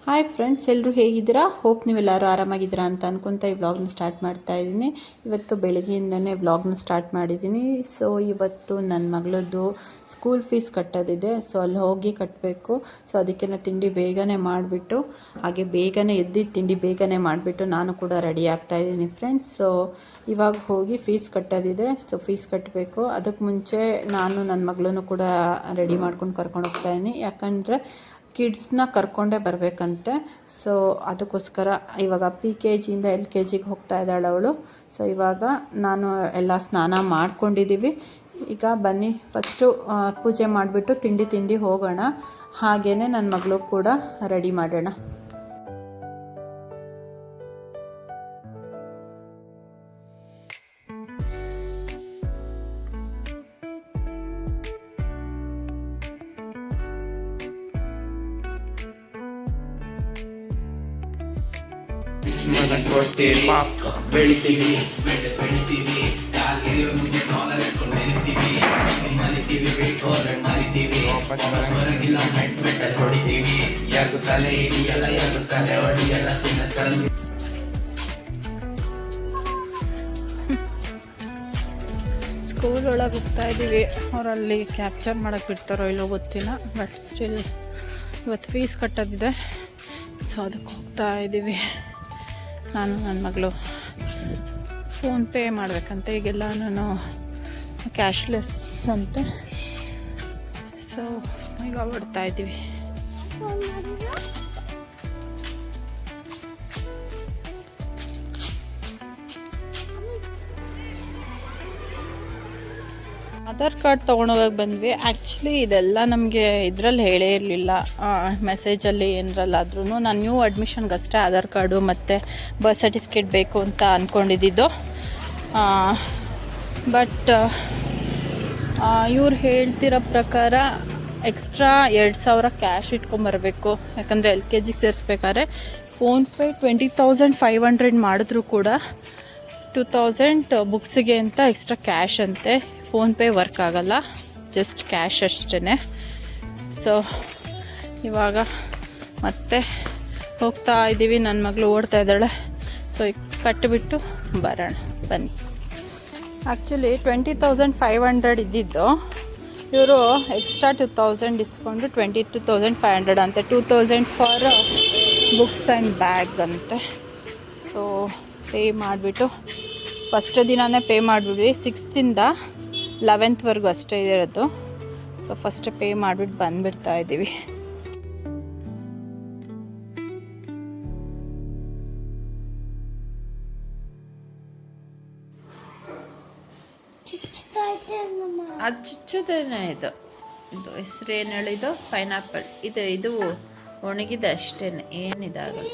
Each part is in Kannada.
ಹಾಯ್ ಫ್ರೆಂಡ್ಸ್, ಎಲ್ಲರೂ ಹೇಗಿದ್ದೀರಾ? ಹೋಪ್ ನೀವೆಲ್ಲರೂ ಆರಾಮಾಗಿದ್ದೀರಾ ಅಂತ ಅನ್ಕೊತಾ ಈ ವ್ಲಾಗ್ನ ಸ್ಟಾರ್ಟ್ ಮಾಡ್ತಾ ಇದ್ದೀನಿ. ಇವತ್ತು ಬೆಳಗ್ಗೆಯಿಂದನೇ ವ್ಲಾಗ್ನ ಸ್ಟಾರ್ಟ್ ಮಾಡಿದ್ದೀನಿ. ಸೊ ಇವತ್ತು ನನ್ನ ಮಗಳದ್ದು ಸ್ಕೂಲ್ ಫೀಸ್ ಕಟ್ಟೋದಿದೆ. ಸೊ ಅಲ್ಲಿ ಹೋಗಿ ಕಟ್ಟಬೇಕು. ಸೊ ಅದಕ್ಕೆ ನಾನು ತಿಂಡಿ ಬೇಗನೆ ಮಾಡಿಬಿಟ್ಟು, ಹಾಗೆ ಬೇಗನೆ ಎದ್ದಿದ್ದು ತಿಂಡಿ ಬೇಗನೆ ಮಾಡಿಬಿಟ್ಟು ನಾನು ಕೂಡ ರೆಡಿ ಆಗ್ತಾ ಇದ್ದೀನಿ ಫ್ರೆಂಡ್ಸ್. ಸೊ ಇವಾಗ ಹೋಗಿ ಫೀಸ್ ಕಟ್ಟೋದಿದೆ. ಸೊ ಫೀಸ್ ಕಟ್ಟಬೇಕು. ಅದಕ್ಕೆ ಮುಂಚೆ ನಾನು ನನ್ನ ಮಗಳನ್ನು ಕೂಡ ರೆಡಿ ಮಾಡ್ಕೊಂಡು ಕರ್ಕೊಂಡು ಹೋಗ್ತಾ ಇದ್ದೀನಿ. ಯಾಕಂದರೆ ಕಿಡ್ಸ್ನ ಕರ್ಕೊಂಡೇ ಬರಬೇಕಂತೆ. ಸೊ ಅದಕ್ಕೋಸ್ಕರ ಇವಾಗ PKG ಇಂದ LKGಗೆ ಹೋಗ್ತಾ ಇದ್ದಾಳೆ ಅವಳು. ಸೊ ಇವಾಗ ನಾನು ಎಲ್ಲ ಸ್ನಾನ ಮಾಡ್ಕೊಂಡಿದ್ದೀವಿ. ಈಗ ಬನ್ನಿ ಫಸ್ಟು ಪೂಜೆ ಮಾಡಿಬಿಟ್ಟು ತಿಂಡಿ ಹೋಗೋಣ. ಹಾಗೆಯೇ ನನ್ನ ಮಗಳು ಕೂಡ ರೆಡಿ ಮಾಡೋಣ. ಬೆಳಿತೀವಿ ಹೊಡಿತೀವಿ ಯಾರು ತಲೆ ಹಿಡಿಯಲ್ಲ ಯಾರು ತಲೆ ಹೊಡಿಯಲ್ಲ ಸಿನ್ನತ್ತಲ್ಲಿ. ಸ್ಕೂಲ್ ಒಳಗೆ ಹೋಗ್ತಾ ಇದ್ದೀವಿ. ಅವರಲ್ಲಿ ಕ್ಯಾಪ್ಚರ್ ಮಾಡೋಕ್ಕೆ ಬಿಡ್ತಾರೋ ಇಲ್ಲೋ ಗೊತ್ತಿಲ್ಲ. ಬಟ್ ಸ್ಟಿಲ್ ಇವತ್ತು ಫೀಸ್ ಕಟ್ಟೋದಿದೆ. ಸೊ ಅದಕ್ಕೆ ಹೋಗ್ತಾ ಇದ್ದೀವಿ. ನಾನು ನನ್ನ ಮಗಳು ಫೋನ್ಪೇ ಮಾಡಬೇಕಂತೆ. ಈಗೆಲ್ಲ ನಾನು ಕ್ಯಾಶ್ಲೆಸ್ ಅಂತೆ. ಸೊ ಈಗ ಹೊಡ್ತಾ ಇದ್ದೀವಿ. ಆಧಾರ್ ಕಾರ್ಡ್ ತೊಗೊಂಡೋಗಕ್ಕೆ ಬಂದ್ವಿ. ಆ್ಯಕ್ಚುಲಿ ಇದೆಲ್ಲ ನಮಗೆ ಇದರಲ್ಲಿ ಹೇಳೇ ಇರಲಿಲ್ಲ, ಮೆಸೇಜಲ್ಲಿ ಏನರಲ್ಲಾದ್ರೂ. ನಾನು ನ್ಯೂ ಅಡ್ಮಿಷನ್ಗೆ ಅಷ್ಟೇ ಆಧಾರ್ ಕಾರ್ಡು ಮತ್ತು ಬರ್ತ್ ಸರ್ಟಿಫಿಕೇಟ್ ಬೇಕು ಅಂತ ಅಂದ್ಕೊಂಡಿದ್ದು. ಬಟ್ ಇವ್ರು ಹೇಳ್ತಿರೋ ಪ್ರಕಾರ ಎಕ್ಸ್ಟ್ರಾ 2,000 ಕ್ಯಾಶ್ ಇಟ್ಕೊಂಬರ್ಬೇಕು. ಯಾಕಂದರೆ LKGಗೆ ಸೇರಿಸ್ಬೇಕಾದ್ರೆ ಫೋನ್ಪೇ 20,500 ಮಾಡಿದ್ರೂ ಕೂಡ 2,000 ಬುಕ್ಸಿಗೆ ಅಂತ ಎಕ್ಸ್ಟ್ರಾ ಕ್ಯಾಶ್ ಅಂತೆ. ಫೋನ್ಪೇ ವರ್ಕ್ ಆಗಲ್ಲ, ಜಸ್ಟ್ ಕ್ಯಾಶ್ ಅಷ್ಟೇ. ಸೊ ಇವಾಗ ಮತ್ತೆ ಹೋಗ್ತಾ ಇದ್ದೀವಿ. ನನ್ನ ಮಗಳು ಓಡ್ತಾ ಇದ್ದಾಳೆ. ಸೊ ಈಗ ಕಟ್ಟಿಬಿಟ್ಟು ಬರೋಣ ಬನ್ನಿ. ಆ್ಯಕ್ಚುಲಿ 20,500 ಇದ್ದಿದ್ದು, ಇವರು ಎಕ್ಸ್ಟ್ರಾ 2,000 ಡಿಸ್ಕೊಂಡು 22,500 ಅಂತೆ. 2,000 ಫಾರ್ ಬುಕ್ಸ್ ಆ್ಯಂಡ್ ಬ್ಯಾಗ್ ಅಂತೆ. ಸೊ ಪೇ ಮಾಡಿಬಿಟ್ಟು ಫಸ್ಟ್ ದಿನವೇ ಪೇ ಮಾಡಿಬಿಡ್ವಿ. 6th ಇಂದ 11th ಅಷ್ಟೇ ಇರೋದು. ಸೊ ಫಸ್ಟ್ ಪೇ ಮಾಡಿಬಿಟ್ಟು ಬಂದುಬಿಡ್ತಾ ಇದ್ದೀವಿ. ಅದು ಚುಚ್ಚೋದೇನೆ. ಇದು ಹೆಸ್ರು ಏನು ಹೇಳಿದ್ದು? ಪೈನಾಪಲ್. ಇದು ಒಣಗಿದೆ ಅಷ್ಟೇ, ಏನಿದಾಗಲ್ಲ.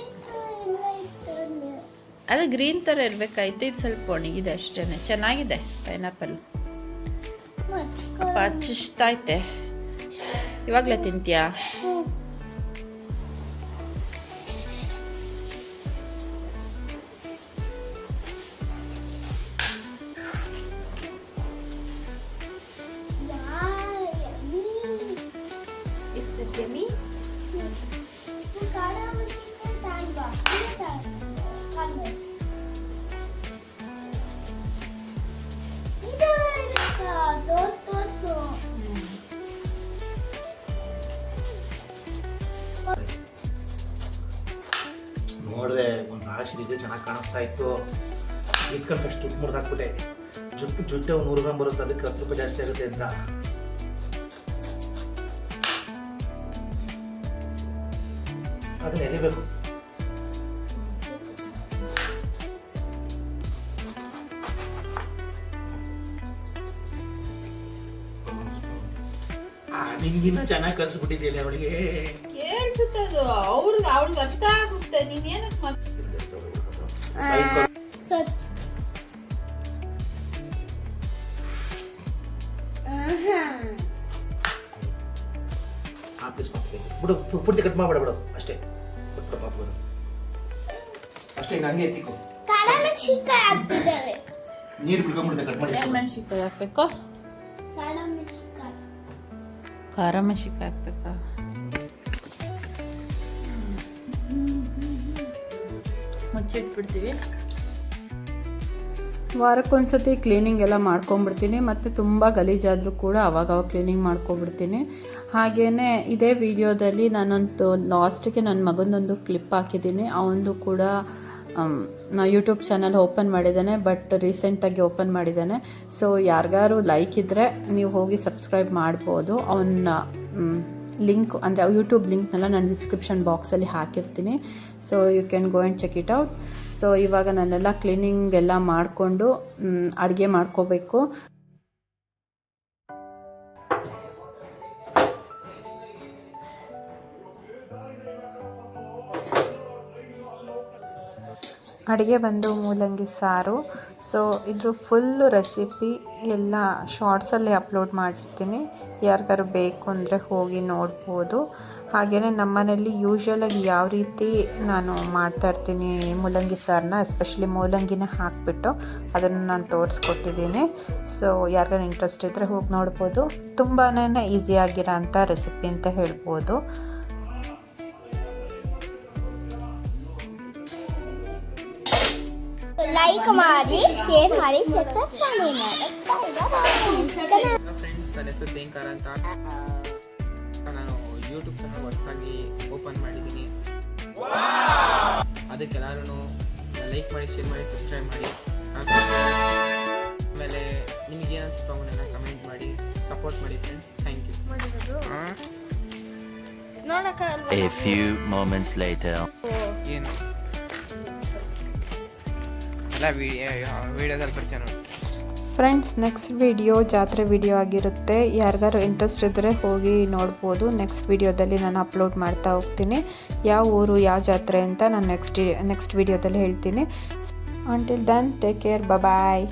ಅದು ಗ್ರೀನ್ ಥರ ಇರಬೇಕಾಯ್ತು. ಇದು ಸ್ವಲ್ಪ ಒಣಗಿದೆ ಅಷ್ಟೇ. ಚೆನ್ನಾಗಿದೆ ಪೈನಾಪಲ್. ಚುಚ್ತೈತೆ. ಇವಾಗಲೇ ತಿಂತೀಯಾ? ನೋಡ್ರೆ ಒಂದು ರಾಶಿ ಇದೆ, ಚೆನ್ನಾಗಿ ಕಾಣಿಸ್ತಾ ಇತ್ತು. ಇದ್ಕೊಂಡು ಫಸ್ಟ್ ಜುಟ್ಟು ಮುರಿದು ಹಾಕ್ಬಿಟ್ಟೆ. ಜುಟ್ಟು 100 ಗ್ರಾಮ್ ಬರುತ್ತೆ, ಅದಕ್ಕೆ 10 ರೂಪಾಯಿ ಜಾಸ್ತಿ ಆಗುತ್ತೆ ಅಂತ. ಅದನ್ನ ಎರಿಬೇಕು. ನಿನ್ಗಿನ್ನ ಚೆನ್ನಾಗಿ ಕಲಿಸ್ಬಿಟ್ಟಿದ್ಯಲ್ಲ ಅವಳಿಗೆ. ಕೇಳಿಸುತ್ತೆ ಅದು. ಅವ್ಳಿಗೆ ಅರ್ಥ ಆಗುತ್ತೆ. ನೀನೇನಕ್ಕೆ ಬಿಡು, ಪೂರ್ತಿ ಕಟ್ ಮಾಡಬೇಡ ಬಿಡು ಅಷ್ಟೇ. ಹಾಕ್ಬೋದು ಅಷ್ಟೇ. ಹಂಗೆ ಎತ್ತಿಕೋ. ನೀರು ಬಿಡ್ಕೊಂಡ್ಬಿಡುತ್ತೆ. ಕಟ್ ಮಾಡಿ ಮೆಣಸಿನ್ಕಾಯಿ ಹಾಕ್ಬೇಕು. ಖಾರ ಮೆಣಸಿನ್ಕಾಯಿ ಹಾಕ್ಬೇಕಾ? ಮುಚ್ಚಿಟ್ಬಿಡ್ತೀವಿ. ವಾರಕ್ಕೊಂದ್ಸತಿ ಕ್ಲೀನಿಂಗ್ ಎಲ್ಲ ಮಾಡ್ಕೊಂಬಿಡ್ತೀನಿ, ಮತ್ತು ತುಂಬ ಗಲೀಜಾದರೂ ಕೂಡ ಅವಾಗವಾಗ ಕ್ಲೀನಿಂಗ್ ಮಾಡ್ಕೊಬಿಡ್ತೀನಿ. ಹಾಗೆಯೇ ಇದೇ ವಿಡಿಯೋದಲ್ಲಿ ನಾನೊಂದು ಲಾಸ್ಟಿಗೆ ನನ್ನ ಮಗನೊಂದು ಕ್ಲಿಪ್ ಹಾಕಿದ್ದೀನಿ. ಅವನದು ಕೂಡ ನಾ ಯೂಟ್ಯೂಬ್ ಚಾನಲ್ ಓಪನ್ ಮಾಡಿದ್ದಾನೆ, ಬಟ್ ರೀಸೆಂಟಾಗಿ ಓಪನ್ ಮಾಡಿದ್ದಾನೆ. ಸೊ ಯಾರಿಗಾರು ಲೈಕ್ ಇದ್ದರೆ ನೀವು ಹೋಗಿ ಸಬ್ಸ್ಕ್ರೈಬ್ ಮಾಡ್ಬೋದು. ಅವನ್ನ ಲಿಂಕ್ ಅಂದರೆ ಯೂಟ್ಯೂಬ್ ಲಿಂಕ್ನೆಲ್ಲ ನಾನು ಡಿಸ್ಕ್ರಿಪ್ಷನ್ ಬಾಕ್ಸಲ್ಲಿ ಹಾಕಿರ್ತೀನಿ. So you can go and check it out. So ಇವಾಗ ನಾನೆಲ್ಲ ಕ್ಲೀನಿಂಗ್ ಎಲ್ಲ ಮಾಡಿಕೊಂಡು ಅಡುಗೆ ಮಾಡ್ಕೋಬೇಕು. ಅಡುಗೆ ಬಂದು ಮೂಲಂಗಿ ಸಾರು. ಸೊ ಇದ್ರ ಫುಲ್ಲು ರೆಸಿಪಿ ಎಲ್ಲ ಶಾರ್ಟ್ಸಲ್ಲಿ ಅಪ್ಲೋಡ್ ಮಾಡಿರ್ತೀನಿ, ಯಾರಿಗಾರು ಬೇಕು ಅಂದರೆ ಹೋಗಿ ನೋಡ್ಬೋದು. ಹಾಗೆಯೇ ನಮ್ಮನೇಲಿ ಯೂಶ್ವಲಾಗಿ ಯಾವ ರೀತಿ ನಾನು ಮಾಡ್ತಾಯಿರ್ತೀನಿ ಮೂಲಂಗಿ ಸಾರನ್ನ, ಎಸ್ಪೆಷಲಿ ಮೂಲಂಗಿನ ಹಾಕಿಬಿಟ್ಟು ಅದನ್ನು ನಾನು ತೋರಿಸ್ಕೊಟ್ಟಿದ್ದೀನಿ. ಸೊ ಯಾರಿಗಾರು ಇಂಟ್ರೆಸ್ಟ್ ಇದ್ದರೆ ಹೋಗಿ ನೋಡ್ಬೋದು. ತುಂಬಾ ಈಸಿಯಾಗಿರೋ ಅಂಥ ರೆಸಿಪಿ ಅಂತ ಹೇಳ್ಬೋದು. ಲೈಕ್ ಮಾಡಿ, ಶೇರ್ ಮಾಡಿ, ಸಬ್ಸ್ಕ್ರೈಬ್ ಮಾಡಿ. ಫ್ರೆಂಡ್ಸ್, ನನ್ನ ಹೆಸರು ಜೇಂಕಾರ ಅಂತ. ನಾನು ಯೂಟ್ಯೂಬ್ ಚಾನಲ್ ಹೊಸದಾಗಿ ಓಪನ್ ಮಾಡಿದ್ದೀನಿ. ಅದಕ್ಕೆಲ್ಲರೂ ಲೈಕ್ ಮಾಡಿ, ಶೇರ್ ಮಾಡಿ, ಸಬ್ಸ್ಕ್ರೈಬ್ ಮಾಡಿ. ಆಮೇಲೆ ನಿಮಗೆ ಏನು ಅನಿಸ್ತು ಅವನ್ನೆಲ್ಲ ಕಮೆಂಟ್ ಮಾಡಿ ಸಪೋರ್ಟ್ ಮಾಡಿ friends. Thank you. A few moments later. ಏನು ಎಲ್ಲ ವಿಡಿಯೋದಲ್ಲಿ ಪರಿಚಯ ನೋಡಿ ಫ್ರೆಂಡ್ಸ್. ನೆಕ್ಸ್ಟ್ ವಿಡಿಯೋ ಜಾತ್ರೆ ವಿಡಿಯೋ ಆಗಿರುತ್ತೆ. ಯಾರಿಗಾರು ಇಂಟ್ರೆಸ್ಟ್ ಇದ್ದರೆ ಹೋಗಿ ನೋಡ್ಬೋದು. ನೆಕ್ಸ್ಟ್ ವಿಡಿಯೋದಲ್ಲಿ ನಾನು ಅಪ್ಲೋಡ್ ಮಾಡ್ತಾ ಹೋಗ್ತೀನಿ. ಯಾವ ಊರು ಯಾವ ಜಾತ್ರೆ ಅಂತ ನಾನು ನೆಕ್ಸ್ಟ್ ವಿಡಿಯೋದಲ್ಲಿ ಹೇಳ್ತೀನಿ. ಅಂಟಿಲ್ ದೆನ್ ಟೇಕ್ ಕೇರ್, ಬಾಯ್.